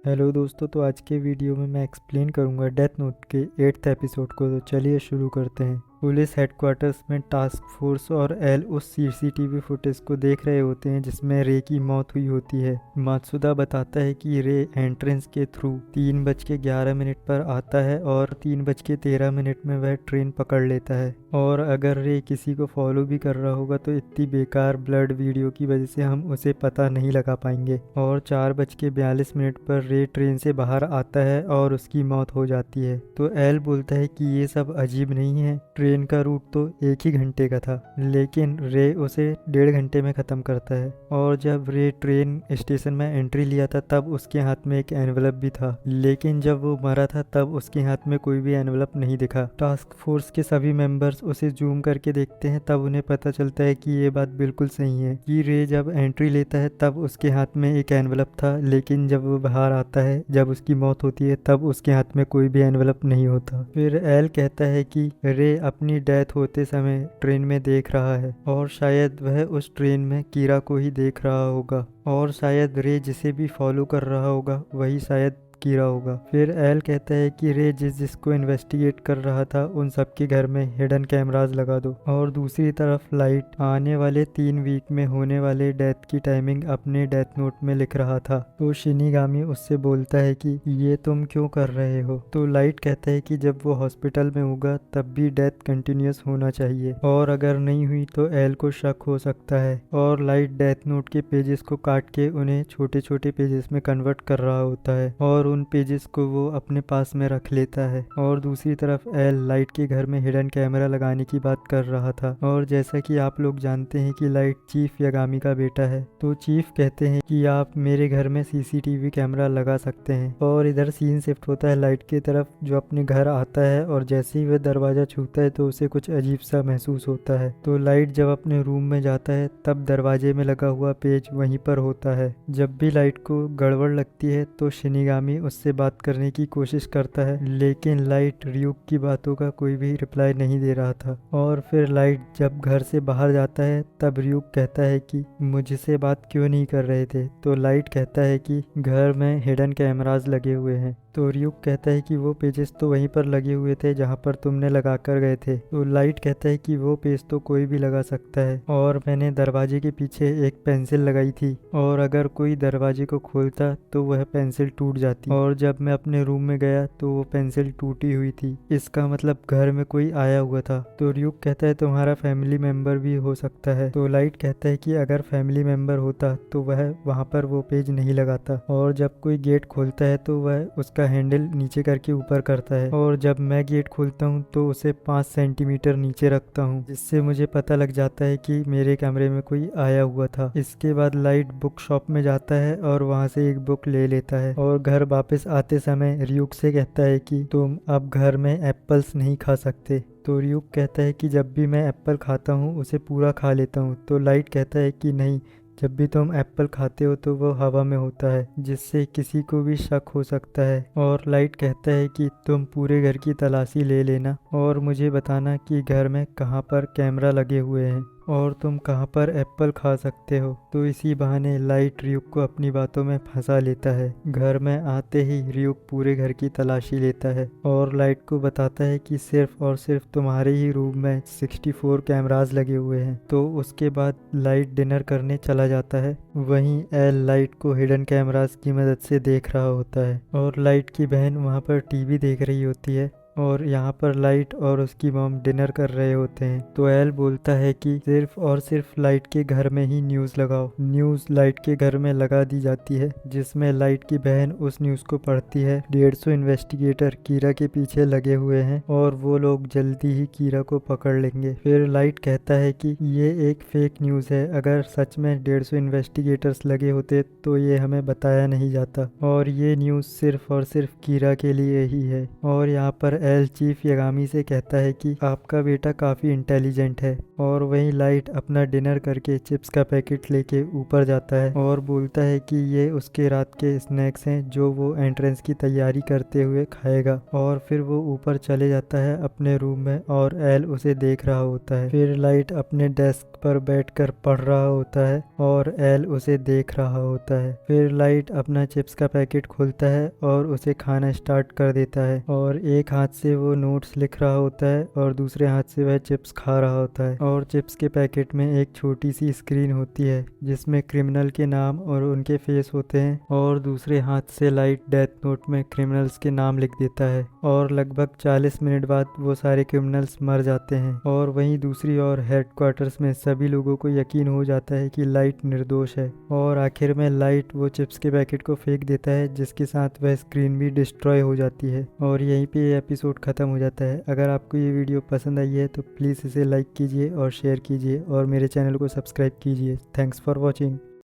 Hello दोस्तों, तो आज के वीडियो में मैं एक्सप्लेन करूंगा डेथ नोट के 8th एपिसोड को। तो चलिए शुरू करते हैं। पुलिस हेडक्वार्टर्स में टास्क फोर्स और एल उस सीसीटीवी फुटेज को देख रहे होते हैं जिसमें रे की मौत हुई होती है। मात्सुदा बताता है कि रे एंट्रेंस के थ्रू 3:11 पर आता है और 3:13 में वह ट्रेन पकड़ लेता है। और अगर रे किसी को फॉलो भी कर रहा होगा तो इतनी बेकार ब्लड वीडियो की वजह से हम उसे पता नहीं लगा पाएंगे। और 4:42 पर रे ट्रेन से बाहर आता है और उसकी मौत हो जाती है। तो एल बोलता है कि ये सब अजीब नहीं है, ट्रेन का रूट तो 1 ही घंटे का था, लेकिन रे उसे 1.5 घंटे में ख़त्म करता है। और जब रे ट्रेन स्टेशन में एंट्री लिया था तब उसके हाथ में एक एनवलप भी था, लेकिन जब वो मरा था तब उसके हाथ में कोई भी एनवलप नहीं दिखा। टास्क फोर्स के सभी मेंबर्स उसे जूम करके देखते हैं, तब उन्हें पता चलता है कि ये बात बिल्कुल सही है कि रे जब एंट्री लेता है तब उसके हाथ में एक एनवलप था, लेकिन जब वो बाहर आता है, जब उसकी मौत होती है, तब उसके हाथ में कोई भी एनवलप नहीं होता। फिर एल कहता है कि रे अपनी डेथ होते समय ट्रेन में देख रहा है और शायद वह उस ट्रेन में कीरा को ही देख रहा होगा, और शायद रे जिसे भी फॉलो कर रहा होगा वही शायद कीरा होगा। फिर एल कहता है कि रे जिसको इन्वेस्टिगेट कर रहा था उन सबके घर में हिडन कैमरास लगा दो। और दूसरी तरफ लाइट आने वाले 3 वीक में होने वाले डेथ की टाइमिंग अपने डेथ नोट में लिख रहा था। तो शिनिगामी उससे बोलता है कि ये तुम क्यों कर रहे हो। तो लाइट कहता है कि जब वो हॉस्पिटल में होगा तब भी डेथ कंटिन्यूस होना चाहिए, और अगर नहीं हुई तो एल को शक हो सकता है। और लाइट डेथ नोट के पेजेस को काट के उन्हें छोटे छोटे पेजेस में कन्वर्ट कर रहा होता है और उन पेजेस को वो अपने पास में रख लेता है। और दूसरी तरफ एल लाइट के घर में हिडन कैमरा लगाने की बात कर रहा था। और जैसा कि आप लोग जानते हैं कि लाइट चीफ यागामी का बेटा है, तो चीफ कहते हैं कि आप मेरे घर में सीसीटीवी कैमरा लगा सकते हैं। और इधर सीन शिफ्ट होता है लाइट की तरफ, जो अपने घर आता है और जैसे ही वह दरवाजा छूता है तो उसे कुछ अजीब सा महसूस होता है। तो लाइट जब अपने रूम में जाता है तब दरवाजे में लगा हुआ पेज वहीं पर होता है। जब भी लाइट को गड़बड़ लगती है तो शिनिगामी उससे बात करने की कोशिश करता है, लेकिन लाइट रियूक की बातों का कोई भी रिप्लाई नहीं दे रहा था। और फिर लाइट जब घर से बाहर जाता है तब रियूक कहता है कि मुझसे बात क्यों नहीं कर रहे थे। तो लाइट कहता है कि घर में हिडन कैमरास लगे हुए हैं। तो रियूक कहता है कि वो पेजेस तो वहीं पर लगे हुए थे जहाँ पर तुमने लगा कर गए थे। तो लाइट कहता है कि वो पेज तो कोई भी लगा सकता है, और मैंने दरवाजे के पीछे एक पेंसिल लगाई थी, और अगर कोई दरवाजे को खोलता तो वह पेंसिल टूट जाती, और जब मैं अपने रूम में गया तो वो पेंसिल टूटी हुई थी। इसका मतलब घर में कोई आया हुआ था। तो रियूक कहता है तुम्हारा फैमिली मेंबर भी हो सकता है। तो लाइट कहता है कि अगर फैमिली मेंबर होता तो वह वहाँ पर वो पेज नहीं लगाता, और जब कोई गेट खोलता है तो वह उसका हैंडल नीचे करके ऊपर करता है, और जब मैं गेट खोलता हूँ तो उसे 5 सेंटीमीटर नीचे रखता हूँ, जिससे मुझे पता लग जाता है कि मेरे कमरे में कोई आया हुआ था। इसके बाद लाइट बुक शॉप में जाता है और वहाँ से एक बुक ले लेता है, और घर वापस आते समय रियूक से कहता है कि तुम अब घर में एप्पल्स नहीं खा सकते। तो रियूक कहता है कि जब भी मैं एप्पल खाता हूँ उसे पूरा खा लेता हूँ। तो लाइट कहता है कि नहीं, जब भी तुम एप्पल खाते हो तो वो हवा में होता है, जिससे किसी को भी शक हो सकता है। और लाइट कहता है कि तुम पूरे घर की तलाशी ले लेना और मुझे बताना कि घर में कहाँ पर कैमरा लगे हुए हैं और तुम कहाँ पर एप्पल खा सकते हो। तो इसी बहाने लाइट रियूक को अपनी बातों में फंसा लेता है। घर में आते ही रियूक पूरे घर की तलाशी लेता है और लाइट को बताता है कि सिर्फ और सिर्फ तुम्हारे ही रूम में 64 कैमरास लगे हुए हैं। तो उसके बाद लाइट डिनर करने चला जाता है। वहीं एल लाइट को हिडन कैमरास की मदद से देख रहा होता है, और लाइट की बहन वहाँ पर टीवी देख रही होती है, और यहाँ पर लाइट और उसकी मॉम डिनर कर रहे होते हैं। तो एल बोलता है कि सिर्फ और सिर्फ लाइट के घर में ही न्यूज़ लगाओ। न्यूज़ लाइट के घर में लगा दी जाती है, जिसमें लाइट की बहन उस न्यूज़ को पढ़ती है। 150 इन्वेस्टिगेटर कीरा के पीछे लगे हुए हैं और वो लोग जल्दी ही कीरा को पकड़ लेंगे। फिर लाइट कहता है कि ये एक फेक न्यूज़ है, अगर सच में 150 इन्वेस्टिगेटर्स लगे होते तो ये हमें बताया नहीं जाता, और ये न्यूज़ सिर्फ और सिर्फ कीरा के लिए ही है। और यहाँ पर एल चीफ यागामी से कहता है कि आपका बेटा काफ़ी इंटेलिजेंट है। और वहीं लाइट अपना डिनर करके चिप्स का पैकेट लेके ऊपर जाता है और बोलता है कि ये उसके रात के स्नैक्स हैं जो वो एंट्रेंस की तैयारी करते हुए खाएगा। और फिर वो ऊपर चले जाता है अपने रूम में, और एल उसे देख रहा होता है। फिर लाइट अपने डेस्क पर बैठकर पढ़ रहा होता है और एल उसे देख रहा होता है। फिर लाइट अपना चिप्स का पैकेट खोलता है और उसे खाना स्टार्ट कर देता है और एक हाथ से वो नोट्स लिख रहा होता है और दूसरे हाथ से वह चिप्स खा रहा होता है। और चिप्स के पैकेट में एक छोटी सी स्क्रीन होती है जिसमें क्रिमिनल के नाम और उनके फेस होते हैं और दूसरे हाथ से लाइट डेथ नोट में क्रिमिनल्स के नाम लिख देता है और लगभग 40 मिनट बाद वो सारे क्रिमिनल्स मर जाते हैं। और वहीं दूसरी ओर हेडक्वार्टर्स में सभी लोगों को यकीन हो जाता है कि लाइट निर्दोष है और आखिर में लाइट वो चिप्स के पैकेट को फेंक देता है जिसके साथ वह स्क्रीन भी डिस्ट्रॉय हो जाती है और यहीं पे ये एपिसोड खत्म हो जाता है। अगर आपको ये वीडियो पसंद आई है तो प्लीज़ इसे लाइक कीजिए और शेयर कीजिए और मेरे चैनल को सब्सक्राइब कीजिए। Thanks for watching.